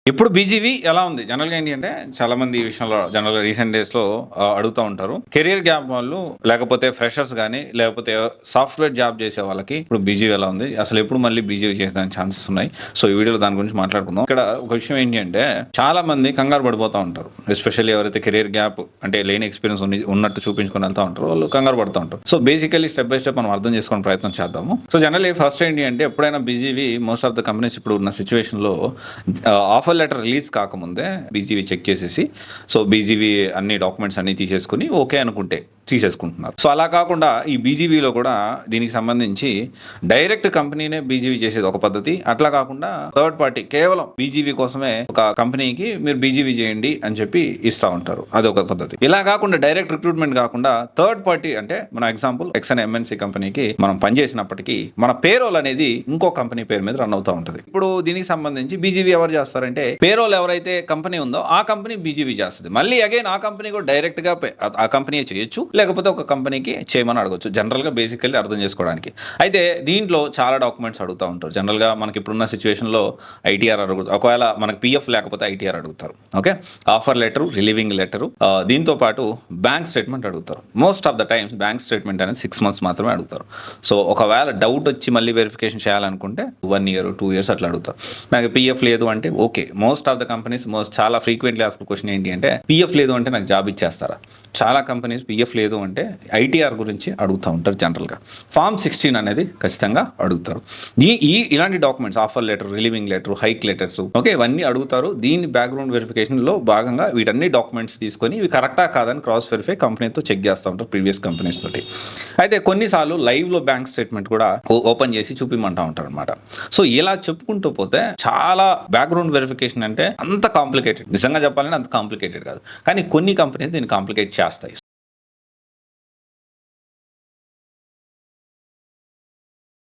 ఇప్పుడు బీజీవీ ఎలా ఉంది? జనరల్‌గా ఏంటి అంటే చాలామంది ఈ విషయంలో జనరల్‌గా రీసెంట్ డేస్‌లో అడుగుతా ఉంటారు. కెరియర్ గ్యాప్ వాళ్ళు లేకపోతే ఫ్రెషర్స్ గాని, లేకపోతే సాఫ్ట్‌వేర్ జాబ్ చేసే వాళ్ళకి ఇప్పుడు బీజీవీ ఎలా ఉంది? అసలు ఎప్పుడు మళ్ళీ బీజీవీ చేసేదానికి ఛాన్సెస్ ఉన్నాయి. సో, ఈ వీడియోలో దాని గురించి మాట్లాడుకుందాం. ఇక్కడ ఒక విషయం ఏంటి అంటే చాలా మంది కంగారు పడిపోతా ఉంటారు. ఎస్పెషల్లీ ఎవరైతే కెరియర్ గ్యాప్ అంటే లేని ఎక్స్‌పీరియన్స్ ఉన్నట్టు చూపించుకొని వెళ్తా ఉంటారో వాళ్ళు కంగారు పడుతూ ఉంటారు. So, basically step by step మనం అర్థం చేసుకునే ప్రయత్నం చేద్దాము. సో, జనరల్లీ ఫస్ట్ ఏంటి అంటే ఎప్పుడైనా BGV most of the companies ఇప్పుడు ఉన్న సిట్యుయేషన్‌లో ఆఫర్ లెటర్ రిలీజ్ కాకముందే బీజీవీ చెక్ చేసేసి సో బీజీవీ అన్ని డాక్యుమెంట్స్ అన్ని తీసేసుకుని ఓకే అనుకుంటే తీసేసుకుంటున్నారు. సో అలా కాకుండా ఈ బీజీవీలో కూడా దీనికి సంబంధించి డైరెక్ట్ కంపెనీనే బీజీవీ చేసేది ఒక పద్ధతి. అట్లా కాకుండా థర్డ్ పార్టీ కేవలం బీజీవీ కోసమే ఒక కంపెనీకి మీరు బీజీవీ చేయండి అని చెప్పి ఇస్తూ ఉంటారు. అదొక పద్ధతి. ఇలా కాకుండా డైరెక్ట్ రిక్రూట్మెంట్ కాకుండా థర్డ్ పార్టీ అంటే మన ఎగ్జాంపుల్ ఎక్స్ఎన్ ఎంఎన్సీ కంపెనీకి మనం పనిచేసినప్పటికీ మన పేరోల్ అనేది ఇంకో కంపెనీ పేరు మీద రన్ అవుతూ ఉంటుంది. ఇప్పుడు దీనికి సంబంధించి బీజీవీ ఎవరు చేస్తారంటే పేరోల్ ఎవరైతే కంపెనీ ఉందో ఆ కంపెనీ బీజీవీ చేస్తుంది. మళ్ళీ అగైన్ ఆ కంపెనీ కూడా డైరెక్ట్ గా ఆ కంపెనీ చేయొచ్చు, లేకపోతే ఒక కంపెనీకి చేయమని అడగొచ్చు. జనరల్ గా బేసికల్లీ అర్థం చేసుకోవడానికి. అయితే దీంట్లో చాలా డాక్యుమెంట్స్ అడుగుతూ ఉంటారు. జనరల్ గా మనకి ఇప్పుడున్న సిచ్యువేషన్ లో ఐటీఆర్ అడుగుతారు. ఒకవేళ మనకి పిఎఫ్ లేకపోతే ఐటీఆర్ అడుగుతారు. Okay, offer letter, relieving letter, దీంతో పాటు బ్యాంక్ స్టేట్మెంట్ అడుగుతారు. Most of the times bank statement అనేది 6 months మాత్రమే అడుగుతారు. సో ఒకవేళ డౌట్ వచ్చి మళ్ళీ వెరిఫికేషన్ చేయాలనుకుంటే 1 year 2 years అట్లా అడుగుతారు. నాకు పిఎఫ్ లేదు అంటే okay, most of the companies చాలా ఫ్రీక్వెంట్లీ ఆస్క్ క్వశ్చన్ ఏంటి అంటే పిఎఫ్ లేదు అంటే నాకు జాబ్ ఇచ్చేస్తారా? చాలా కంపెనీస్ పిఎఫ్ లేదు అంటే ఐటీఆర్ గురించి అడుగుతూ ఉంటారు. జనరల్గా ఫామ్ 16 అనేది ఖచ్చితంగా అడుగుతారు. ఇలాంటి documents offer letter, relieving letter, hike letters okay ఇవన్నీ అడుగుతారు. దీని బ్యాక్గ్రౌండ్ వెరిఫికేషన్లో భాగంగా వీటన్ని డాక్యుమెంట్స్ తీసుకొని ఇవి కరెక్టా కాదని క్రాస్ వెరిఫై కంపెనీతో చెక్ చేస్తూ ఉంటారు ప్రీవియస్ కంపెనీస్ తోటి. అయితే కొన్నిసార్లు లైవ్లో బ్యాంక్ స్టేట్మెంట్ కూడా ఓపెన్ చేసి చూపిమంటూ ఉంటారు అనమాట. సో ఇలా చెప్పుకుంటూ పోతే చాలా బ్యాక్గ్రౌండ్ వెరిఫికేషన్ అంటే అంత కాంప్లికేటెడ్. నిజంగా చెప్పాలంటే అంత కాంప్లికేటెడ్ కాదు, కానీ కొన్ని కంపెనీస్ దీన్ని కాంప్లికేట్ చేస్తాయి.